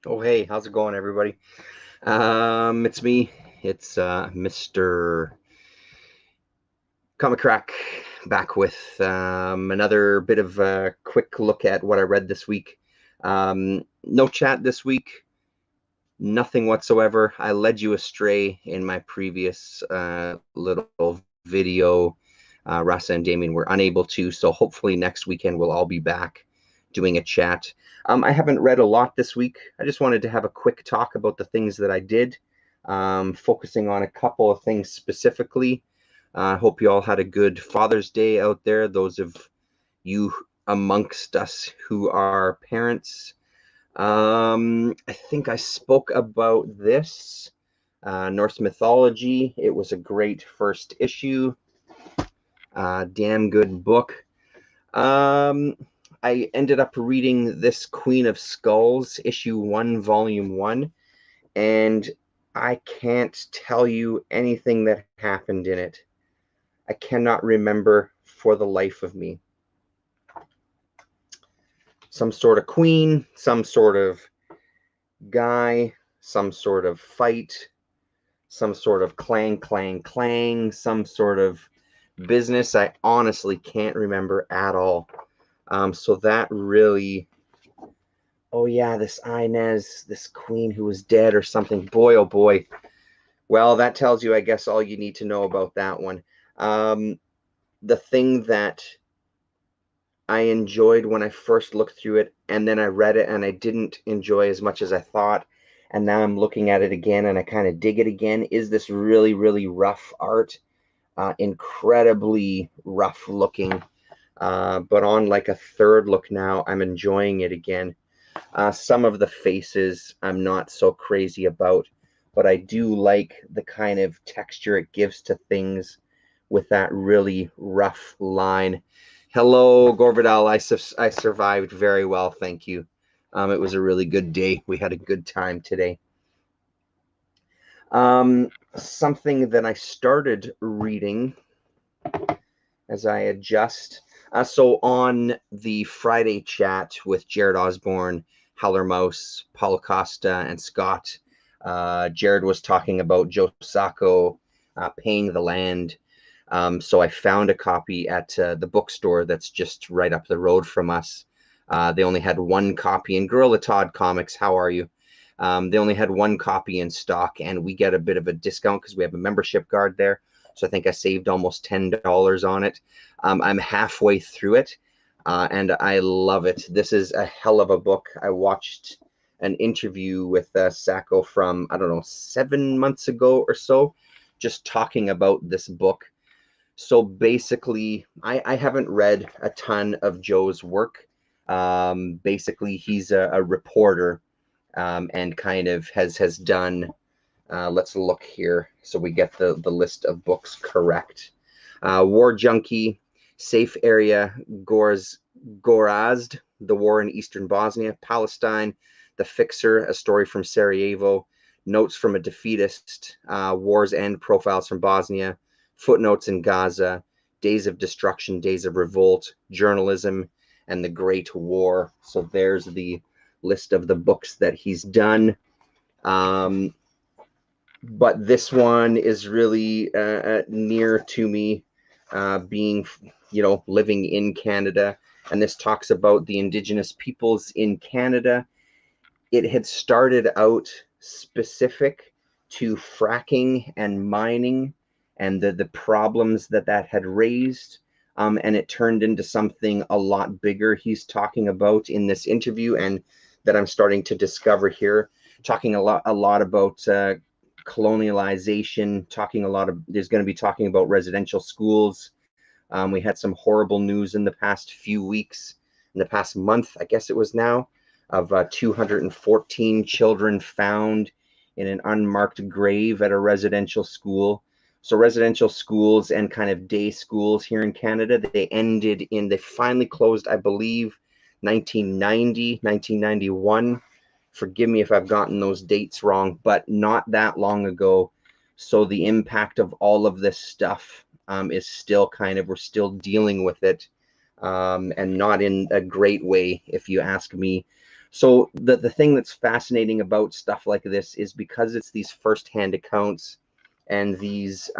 Oh, hey, how's it going, everybody? It's me. It's Mr. Comic Crack back with another bit of a quick look at what I read this week. No chat this week, nothing whatsoever. I led you astray in my previous little video. Rasa and Damien were unable to, so hopefully next weekend we'll all be back doing a chat. I haven't read a lot this week. I just wanted to have a quick talk about the things that I did, focusing on a couple of things specifically. I hope you all had a good Father's Day out there. Those of you amongst us who are parents. I think I spoke about this Norse mythology. It was a great first issue. Damn good book. Um, I ended up reading this Queen of Skulls, issue 1, volume 1, and I can't tell you anything that happened in it. I cannot remember for the life of me. Some sort of queen, some sort of guy, some sort of fight, some sort of clang, clang, clang, some sort of business. I honestly can't remember at all. So that really, oh yeah, this Inez, this queen who was dead or something. Boy, oh boy. Well, that tells you, I guess, all you need to know about that one. Um, the thing that I enjoyed when I first looked through it, and then I read it and I didn't enjoy as much as I thought, and now I'm looking at it again and I kind of dig it again, is this really, really rough art. Incredibly rough looking. But on like a third look now, I'm enjoying it again. Some of the faces I'm not so crazy about, but I do like the kind of texture it gives to things with that really rough line. Hello, Gorvidal. I survived very well, thank you. It was a really good day. We had a good time today. Something that I started reading as I adjust. So on the Friday chat with Jared Osborne, Howler Mouse, Paulo Costa, and Scott, Jared was talking about Joe Sacco paying the land. So I found a copy at the bookstore that's just right up the road from us. They only had one copy in Gorilla Todd Comics. How are you? They only had one copy in stock, and we get a bit of a discount because we have a membership card there. So I think I saved almost $10 on it. I'm halfway through it, and I love it. This is a hell of a book. I watched an interview with Sacco from, I don't know, 7 months ago or so, just talking about this book. So basically, I haven't read a ton of Joe's work. Basically, he's a reporter, and kind of has done. Let's look here so we get the list of books correct. War Junkie, Safe Area, Gorazd, The War in Eastern Bosnia, Palestine, The Fixer, A Story from Sarajevo, Notes from a Defeatist, War's End, Profiles from Bosnia, Footnotes in Gaza, Days of Destruction, Days of Revolt, Journalism, and The Great War. So there's the list of the books that he's done. Um, but this one is really near to me, being, living in Canada. And this talks about the Indigenous peoples in Canada. It had started out specific to fracking and mining and the problems that had raised. And it turned into something a lot bigger he's talking about in this interview, and that I'm starting to discover here, talking a lot about colonialization, there's going to be talking about residential schools. We had some horrible news in the past few weeks, in the past month, I guess it was now, of 214 children found in an unmarked grave at a residential school. So residential schools and kind of day schools here in Canada, they finally closed, I believe, 1990, 1991. Forgive me if I've gotten those dates wrong, but not that long ago. So the impact of all of this stuff is still we're still dealing with it, and not in a great way, if you ask me. So the thing that's fascinating about stuff like this is because it's these firsthand accounts and these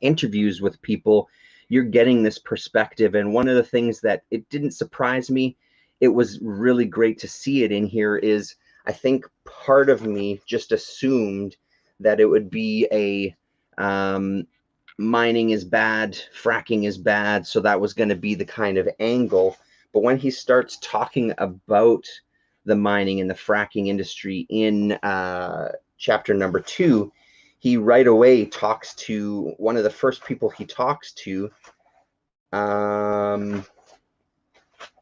interviews with people, you're getting this perspective. And one of the things that it didn't surprise me, it was really great to see it in here, is I think part of me just assumed that it would be a mining is bad, fracking is bad, so that was going to be the kind of angle. But when he starts talking about the mining and the fracking industry in chapter number 2, he right away talks to one of the first people he talks to.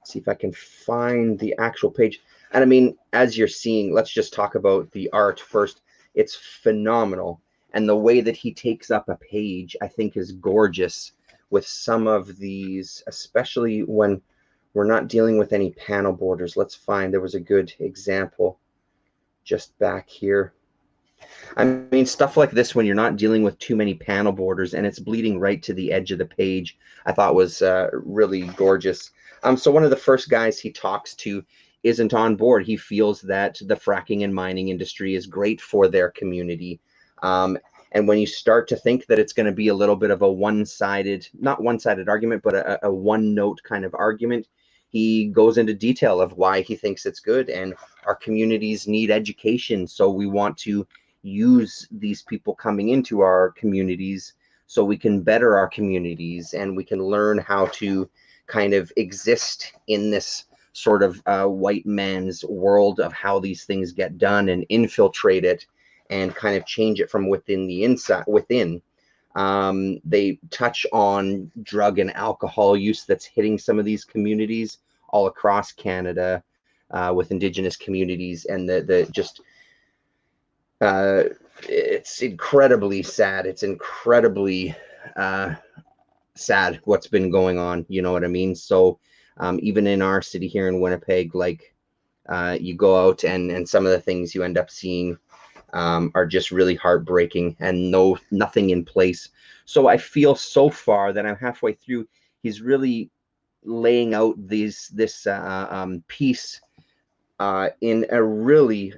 See if I can find the actual page. And I mean, as you're seeing, let's just talk about the art first. It's phenomenal. And the way that he takes up a page, I think, is gorgeous with some of these, especially when we're not dealing with any panel borders. Let's find, there was a good example just back here. I mean, stuff like this, when you're not dealing with too many panel borders and it's bleeding right to the edge of the page, I thought was really gorgeous. So one of the first guys he talks to isn't on board. He feels that the fracking and mining industry is great for their community. And when you start to think that it's going to be a little bit of a one-sided, not one-sided argument, but a one-note kind of argument, he goes into detail of why he thinks it's good. And our communities need education, so we want to use these people coming into our communities so we can better our communities and we can learn how to kind of exist in this sort of white man's world of how these things get done and infiltrate it and kind of change it from within the inside within. They touch on drug and alcohol use that's hitting some of these communities all across Canada with Indigenous communities, and the just it's incredibly sad. It's incredibly sad what's been going on. You know what I mean? So even in our city here in Winnipeg, like you go out and some of the things you end up seeing are just really heartbreaking and nothing in place. So I feel so far that I'm halfway through, he's really laying out this piece in a really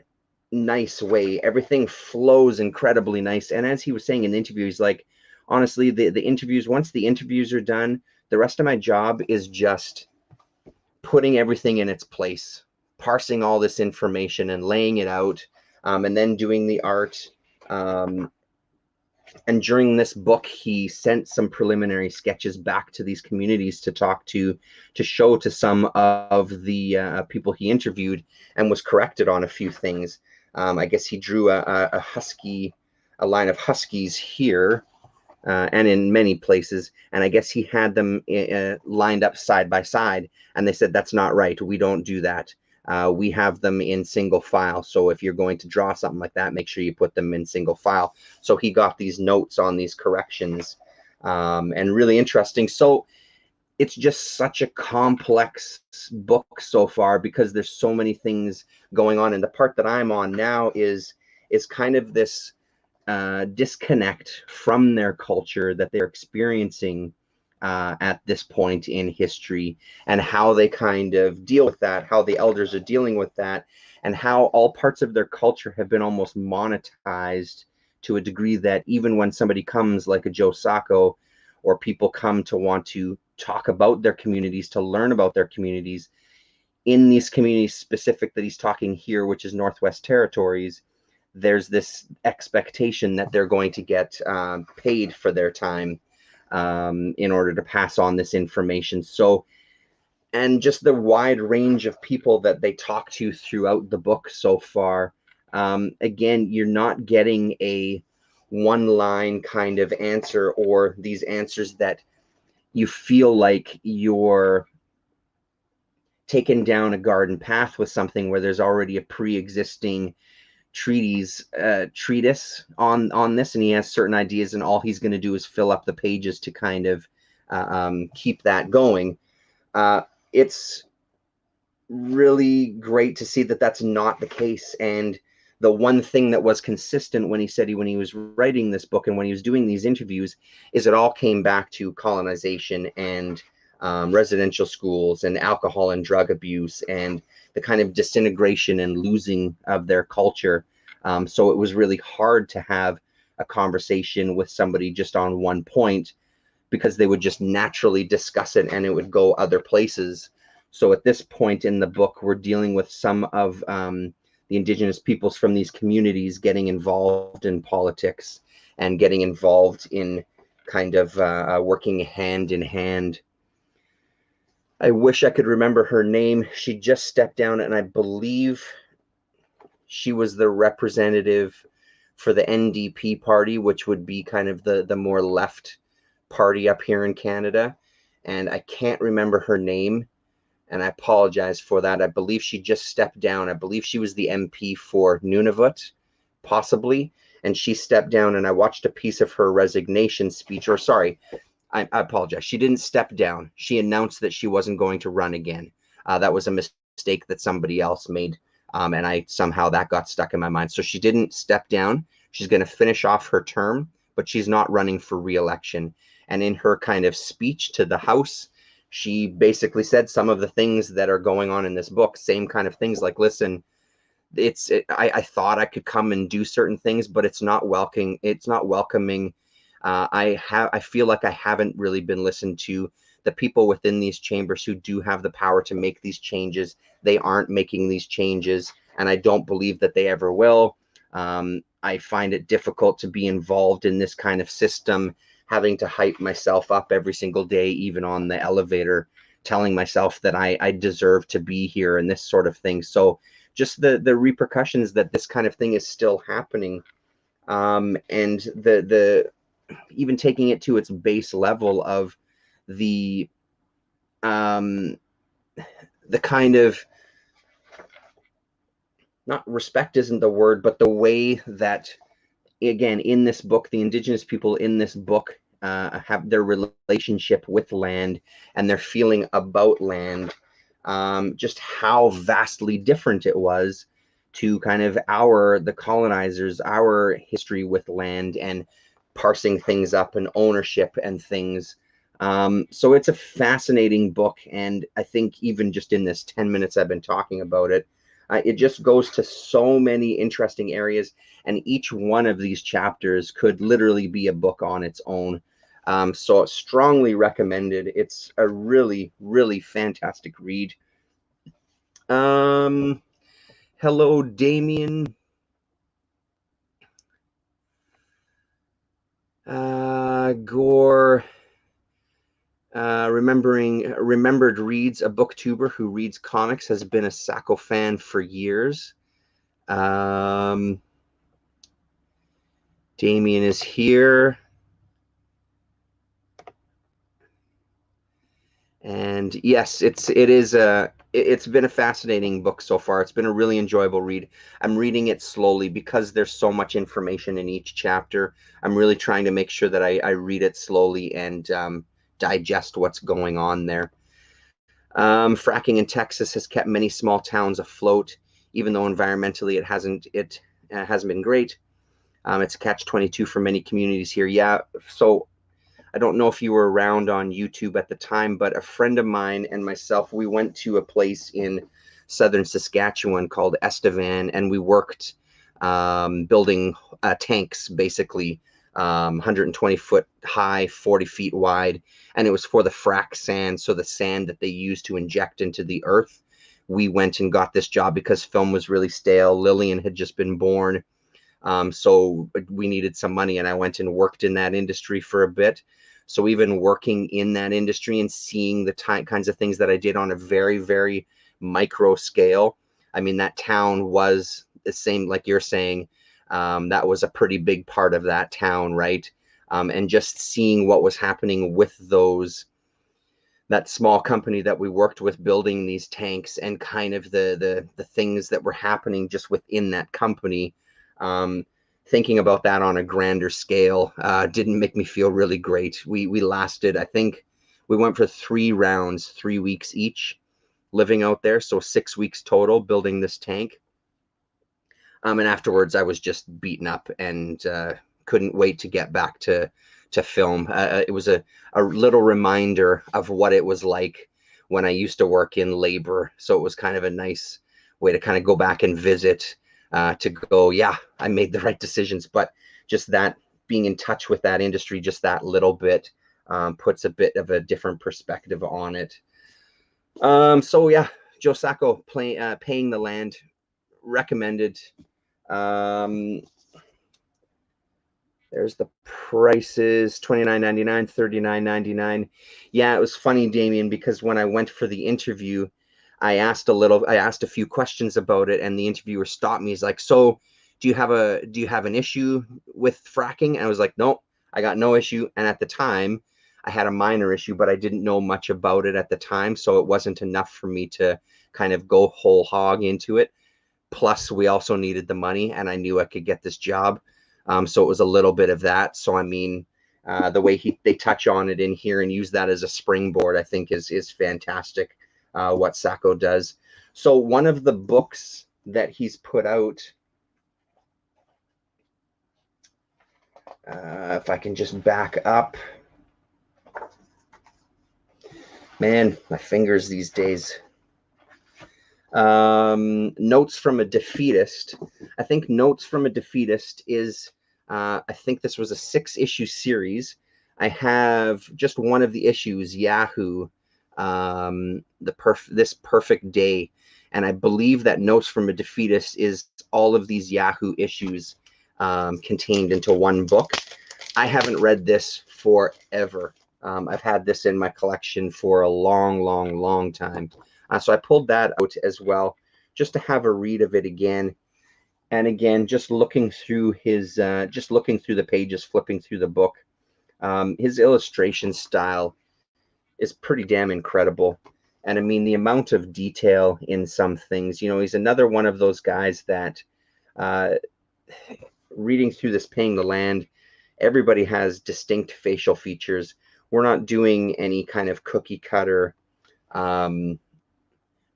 nice way. Everything flows incredibly nice. And as he was saying in the interview, he's like, honestly, the interviews, once the interviews are done, the rest of my job is just putting everything in its place, parsing all this information and laying it out, and then doing the art. And during this book, he sent some preliminary sketches back to these communities to talk to show to some of the people he interviewed, and was corrected on a few things. I guess he drew a line of huskies here, and in many places, and I guess he had them lined up side by side, and they said, that's not right, we don't do that. We have them in single file, so if you're going to draw something like that, make sure you put them in single file. So he got these notes on these corrections, and really interesting. So it's just such a complex book so far because there's so many things going on, and the part that I'm on now is kind of this disconnect from their culture that they're experiencing at this point in history, and how they kind of deal with that, how the elders are dealing with that, and how all parts of their culture have been almost monetized to a degree that even when somebody comes like a Joe Sacco, or people come to want to talk about their communities, to learn about their communities, in these communities specific that he's talking here, which is Northwest Territories, there's this expectation that they're going to get paid for their time in order to pass on this information. So, and just the wide range of people that they talk to throughout the book so far. Again, you're not getting a one-line kind of answer, or these answers that you feel like you're taken down a garden path with something where there's already a pre-existing treatise on this, and he has certain ideas, and all he's going to do is fill up the pages to kind of keep that going. It's really great to see that that's not the case. And the one thing that was consistent when he said when he was writing this book and when he was doing these interviews is it all came back to colonization and residential schools and alcohol and drug abuse and the kind of disintegration and losing of their culture. So it was really hard to have a conversation with somebody just on one point, because they would just naturally discuss it and it would go other places. So at this point in the book, we're dealing with some of the Indigenous peoples from these communities getting involved in politics and getting involved in kind of working hand in hand. I wish I could remember her name. She just stepped down, and I believe she was the representative for the NDP party, which would be kind of the more left party up here in Canada. And I can't remember her name, and I apologize for that. I believe she just stepped down. I believe she was the MP for Nunavut, possibly, and she stepped down, and I watched a piece of her resignation speech, or sorry, I apologize. She didn't step down. She announced that she wasn't going to run again. That was a mistake that somebody else made, and I somehow that got stuck in my mind. So she didn't step down. She's going to finish off her term, but she's not running for re-election. And in her kind of speech to the House, she basically said some of the things that are going on in this book, same kind of things like, listen, I thought I could come and do certain things, but it's not welcoming. It's not welcoming. I feel like I haven't really been listened to. The people within these chambers who do have the power to make these changes, they aren't making these changes, and I don't believe that they ever will. I find it difficult to be involved in this kind of system, having to hype myself up every single day, even on the elevator, telling myself that I deserve to be here and this sort of thing. So just the repercussions that this kind of thing is still happening, and the even taking it to its base level of the kind of, not respect isn't the word, but the way that, again, in this book, the Indigenous people in this book have their relationship with land and their feeling about land, just how vastly different it was to kind of the colonizers, our history with land and parsing things up and ownership and things. So it's a fascinating book, and I think even just in this 10 minutes I've been talking about it, it just goes to so many interesting areas, and each one of these chapters could literally be a book on its own. So strongly recommended. It's a really, really fantastic read. Hello, Damien. Gore. Remembered reads, a booktuber who reads comics, has been a Sacco fan for years. Damien is here. And yes, it's been a fascinating book so far. It's been a really enjoyable read. I'm reading it slowly because there's so much information in each chapter. I'm really trying to make sure that I read it slowly and digest what's going on there. Fracking in Texas has kept many small towns afloat, even though environmentally it hasn't been great. It's a catch-22 for many communities here. Yeah, so I don't know if you were around on YouTube at the time, but a friend of mine and myself, we went to a place in southern Saskatchewan called Estevan, and we worked building tanks, basically 120 foot high, 40 feet wide, and it was for the frack sand, so the sand that they use to inject into the earth. We went and got this job because film was really stale. Lillian had just been born, so we needed some money, and I went and worked in that industry for a bit. So even working in that industry and seeing the kinds of things that I did on a very, very micro scale, I mean, that town was the same, like you're saying, that was a pretty big part of that town, right? And just seeing what was happening with that small company that we worked with building these tanks, and kind of the things that were happening just within that company, thinking about that on a grander scale didn't make me feel really great. We lasted, I think we went for 3 rounds, 3 weeks each, living out there, so 6 weeks total building this tank. And afterwards I was just beaten up and couldn't wait to get back to to film. It was a little reminder of what it was like when I used to work in labor. So it was kind of a nice way to kind of go back and visit, to go, yeah, I made the right decisions. But just that, being in touch with that industry just that little bit, puts a bit of a different perspective on it. So yeah, Joe Sacco, Paying the Land, recommended. There's the prices, $29.99, $39.99. Yeah, it was funny, Damien, because when I went for the interview, I asked a few questions about it, and the interviewer stopped me. He's like, "So, do you have an issue with fracking?" And I was like, "No, I got no issue." And at the time, I had a minor issue, but I didn't know much about it at the time, so it wasn't enough for me to kind of go whole hog into it. Plus, we also needed the money, and I knew I could get this job. So it was a little bit of that. So I mean, the way they touch on it in here and use that as a springboard, I think is fantastic. What Sacco does. So one of the books that he's put out, if I can just back up, man, my fingers these days. Notes from a Defeatist. I think Notes from a Defeatist is, I think this was a 6-issue series. I have just one of the issues, Yahoo, This Perfect Day. And I believe that Notes from a Defeatist is all of these Yahoo issues, contained into one book. I haven't read this forever. I've had this in my collection for a long, long, long time. So I pulled that out as well, just to have a read of it again. And again, just looking through the pages, flipping through the book. His illustration style is pretty damn incredible. And I mean, the amount of detail in some things, he's another one of those guys that, reading through this Paying the Land, everybody has distinct facial features. We're not doing any kind of cookie cutter,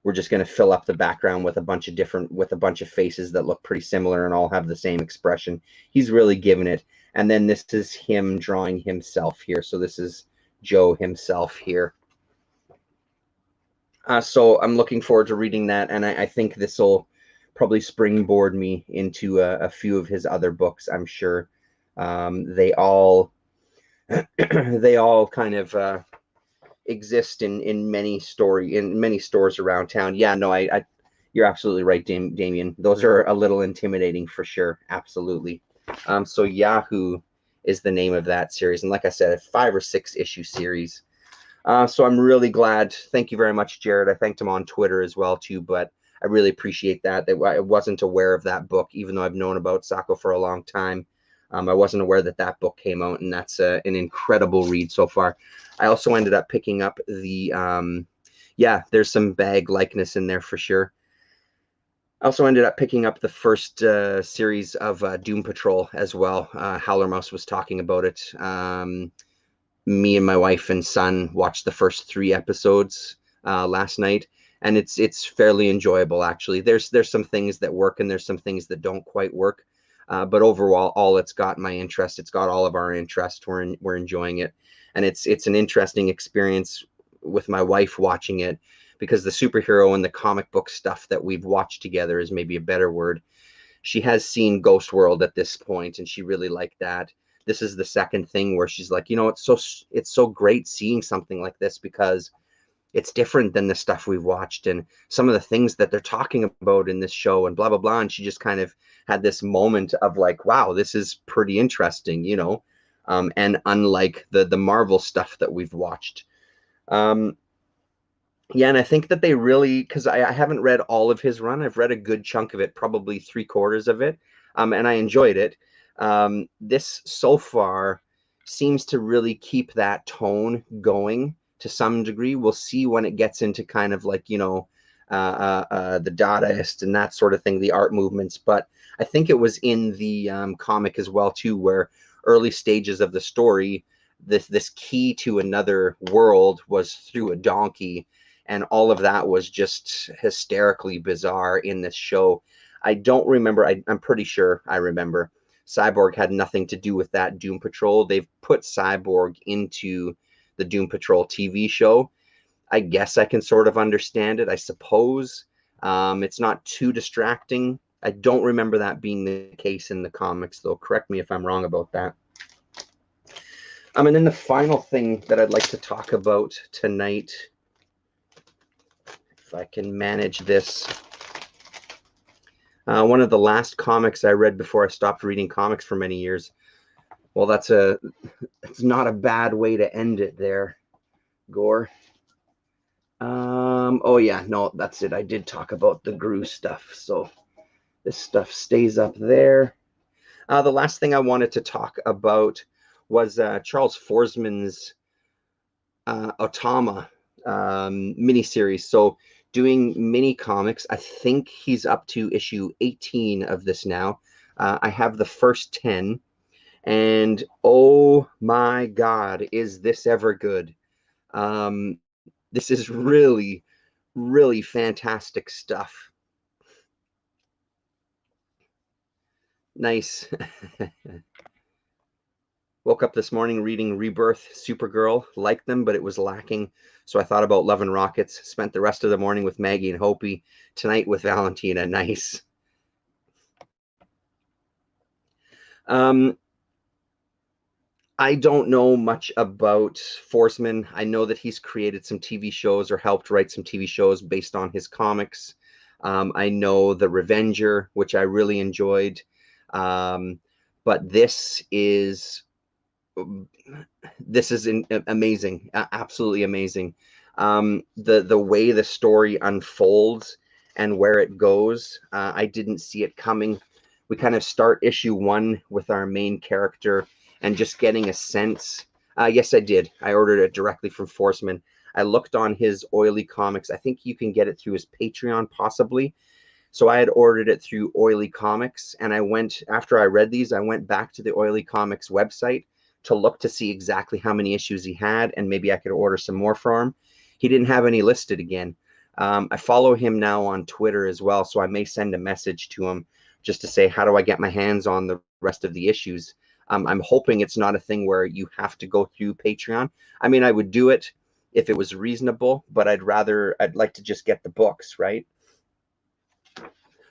we're just going to fill up the background with a bunch of faces that look pretty similar and all have the same expression. He's really given it. And then this is him drawing himself here. So this is Joe himself here. So I'm looking forward to reading that. And I think this will probably springboard me into a few of his other books, I'm sure. They all kind of, exist in many stores around town. Yeah, no, you're absolutely right, Damien. Those are a little intimidating for sure. Absolutely. So Yahoo is the name of that series, and like I said, a 5 or 6 issue series. So I'm really glad. Thank you very much, Jared. I thanked him on Twitter as well too, but I really appreciate that. I wasn't aware of that book, even though I've known about Sacco for a long time. I wasn't aware that book came out, and that's an incredible read so far. I also ended up picking up the, there's some bag likeness in there for sure. I also ended up picking up the first series of Doom Patrol as well. Howler Mouse was talking about it. Me and my wife and son watched the first 3 episodes last night, and it's fairly enjoyable, actually. There's some things that work, and there's some things that don't quite work. But overall, it's got my interest. It's got all of our interest. We're enjoying it, and it's an interesting experience with my wife watching it, because the superhero and the comic book stuff that we've watched together is maybe a better word. She has seen Ghost World at this point, and she really liked that. This is the second thing where she's like, it's so great seeing something like this, because it's different than the stuff we've watched and some of the things that they're talking about in this show and blah, blah, blah. And she just kind of had this moment of like, wow, this is pretty interesting, and unlike the Marvel stuff that we've watched. And I think that they really, because I haven't read all of his run. I've read a good chunk of it, probably 3/4 of it, and I enjoyed it. This so far seems to really keep that tone going to some degree. We'll see when it gets into kind of like, the Dadaist and that sort of thing, the art movements. But I think it was in the comic as well too, where early stages of the story, this key to another world was through a donkey, and all of that was just hysterically bizarre in this show. I don't remember. I'm pretty sure I remember. Cyborg had nothing to do with that Doom Patrol. They've put Cyborg into the Doom Patrol TV show. I guess I can sort of understand it, I suppose. It's not too distracting. I don't remember that being the case in the comics, though. Correct me if I'm wrong about that. And then the final thing that I'd like to talk about tonight, if I can manage this. One of the last comics I read before I stopped reading comics for many years. Well, it's not a bad way to end it there, Gore. Oh yeah, no, that's it. I did talk about the Gru stuff, so this stuff stays up there. The last thing I wanted to talk about was Charles Forsman's Otama miniseries. So doing mini comics, I think he's up to issue 18 of this now. I have the first 10, and oh my God, is this ever good? This is really, really fantastic stuff. Nice. Woke up this morning reading Rebirth, Supergirl, liked them, but it was lacking. So I thought about Love and Rockets, spent the rest of the morning with Maggie and Hopi, tonight with Valentina. Nice. I don't know much about Forsman. I know that he's created some TV shows or helped write some TV shows based on his comics. I know The Revenger, which I really enjoyed. But this is amazing, absolutely amazing. The way the story unfolds and where it goes, I didn't see it coming. We kind of start issue 1 with our main character and just getting a sense. Yes, I did. I ordered it directly from Forsman. I looked on his Oily Comics. I think you can get it through his Patreon, possibly. So I had ordered it through Oily Comics, and after I read these, I went back to the Oily Comics website to look to see exactly how many issues he had, and maybe I could order some more for him. He didn't have any listed again. I follow him now on Twitter as well, so I may send a message to him just to say, how do I get my hands on the rest of the issues? I'm hoping it's not a thing where you have to go through Patreon. I mean, I would do it if it was reasonable, but I'd like to just get the books, right?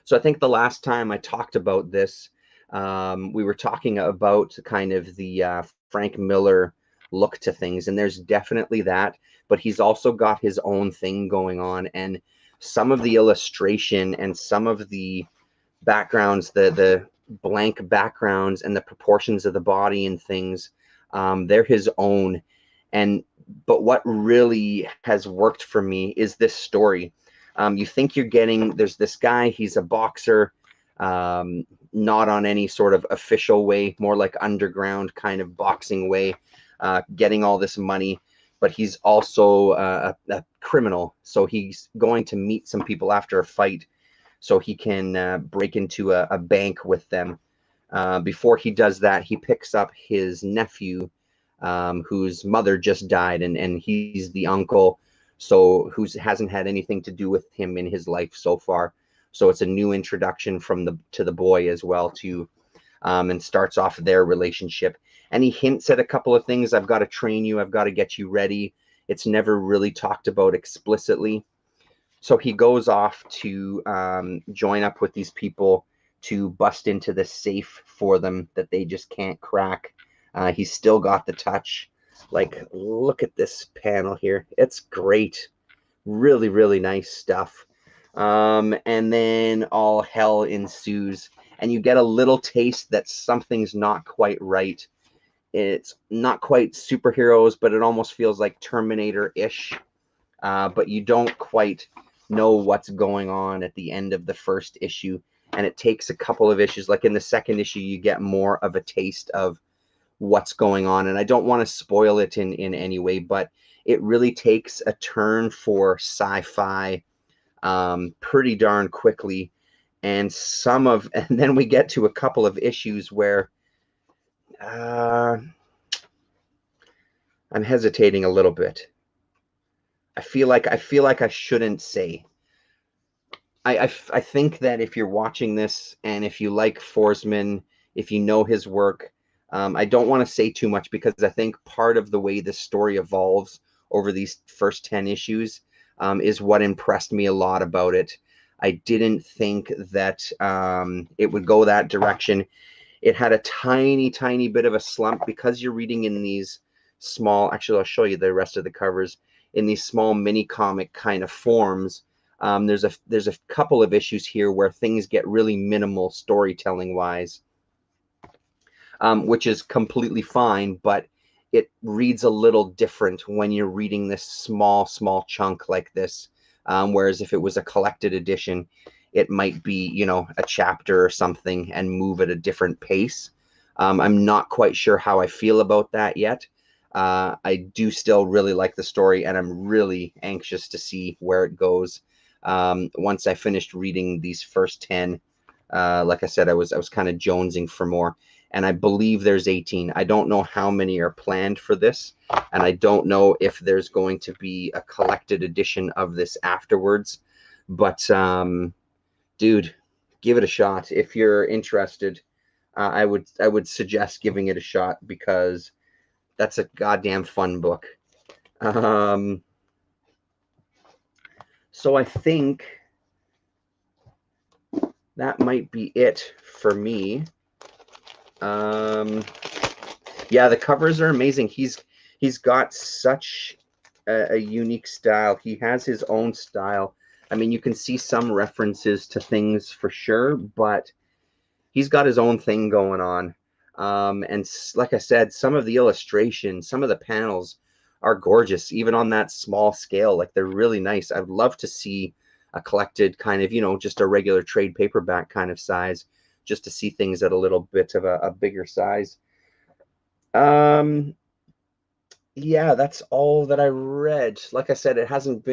So I think the last time I talked about this, we were talking about kind of the Frank Miller look to things, and there's definitely that, but he's also got his own thing going on, and some of the illustration and some of the backgrounds, the blank backgrounds and the proportions of the body and things, they're his own. But what really has worked for me is this story. You think you're getting, there's this guy, he's a boxer, not on any sort of official way, more like underground kind of boxing way, getting all this money, but he's also a criminal. So he's going to meet some people after a fight so he can break into a bank with them. Before he does that, he picks up his nephew, whose mother just died, and he's the uncle, so who hasn't had anything to do with him in his life so far. So it's a new introduction to the boy as well, too, and starts off their relationship. And he hints at a couple of things. I've got to train you. I've got to get you ready. It's never really talked about explicitly. So he goes off to join up with these people to bust into the safe for them that they just can't crack. He's still got the touch. Like, look at this panel here. It's great. Really, really nice stuff. And then all hell ensues, and you get a little taste that something's not quite right. It's not quite superheroes, but it almost feels like Terminator-ish. But you don't quite know what's going on at the end of the first issue. And it takes a couple of issues. Like in the second issue, you get more of a taste of what's going on. And I don't want to spoil it in any way, but it really takes a turn for sci-fi pretty darn quickly. And then we get to a couple of issues where I'm hesitating a little bit. I feel like I shouldn't say. I think that if you're watching this and if you like Forsman, if you know his work. I don't want to say too much because I think part of the way this story evolves over these first 10 issues is what impressed me a lot about it. I didn't think that it would go that direction. It had a tiny bit of a slump because you're reading in these small, actually, I'll show you the rest of the covers, in these small mini comic kind of forms. There's a couple of issues here where things get really minimal storytelling wise, which is completely fine, but it reads a little different when you're reading this small chunk like this. Whereas if it was a collected edition, it might be, you know, a chapter or something and move at a different pace. I'm not quite sure how I feel about that yet. I do still really like the story, and I'm really anxious to see where it goes. Once I finished reading these first 10, like I said, I was kind of jonesing for more. And I believe there's 18. I don't know how many are planned for this, and I don't know if there's going to be a collected edition of this afterwards. But dude, give it a shot if you're interested. I would suggest giving it a shot because that's a goddamn fun book. So I think that might be it for me. Yeah, the covers are amazing. He's got such a unique style. He has his own style. I mean, you can see some references to things for sure, but he's got his own thing going on. And like I said, some of the illustrations, some of the panels are gorgeous, even on that small scale. Like, they're really nice. I'd love to see a collected kind of, you know, just a regular trade paperback kind of size, just to see things at a little bit of a bigger size. Yeah, that's all that I read. Like I said, I haven't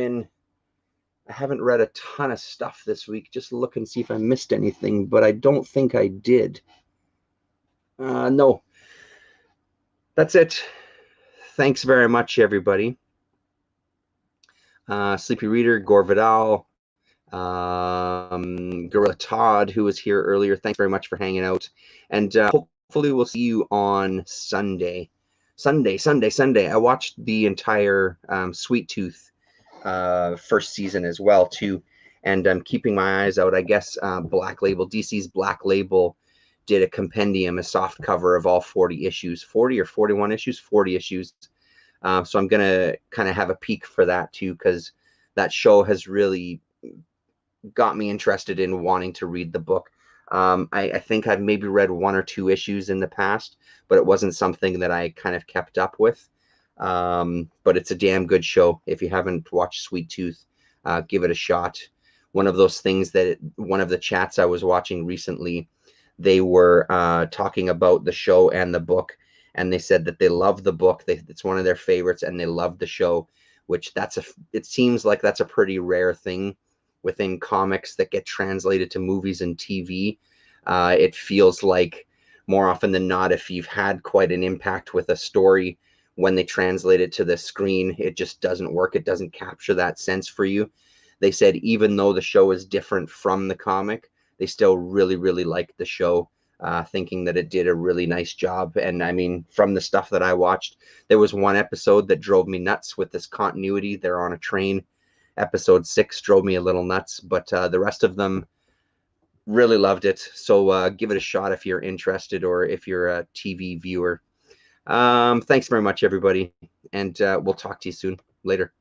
read a ton of stuff this week. Just look and see if I missed anything, but I don't think I did. No, that's it. Thanks very much, everybody. Sleepy Reader, Gore Vidal, Gorilla Todd, who was here earlier. Thanks very much for hanging out. And hopefully we'll see you on Sunday. Sunday. I watched the entire Sweet Tooth first season as well, too. And I'm keeping my eyes out. I guess Black Label, DC's Black Label, did a compendium, a soft cover of all 40 issues, 40 or 41 issues, 40 issues. So I'm going to kind of have a peek for that too, because that show has really got me interested in wanting to read the book. I think I've maybe read 1 or 2 issues in the past, but it wasn't something that I kind of kept up with. But it's a damn good show. If you haven't watched Sweet Tooth, give it a shot. One of those things that one of the chats I was watching recently, they were talking about the show and the book, and they said that they love the book. It's one of their favorites, and they love the show, which it seems like that's a pretty rare thing within comics that get translated to movies and TV. It feels like more often than not, if you've had quite an impact with a story, when they translate it to the screen, it just doesn't work. It doesn't capture that sense for you. They said even though the show is different from the comic, they still really like the show, thinking that it did a really nice job. And I mean, from the stuff that I watched, there was one episode that drove me nuts with this continuity. They're on a train. Episode 6 drove me a little nuts, but the rest of them really loved it. So give it a shot if you're interested, or if you're a TV viewer. Thanks very much, everybody, and we'll talk to you soon. Later.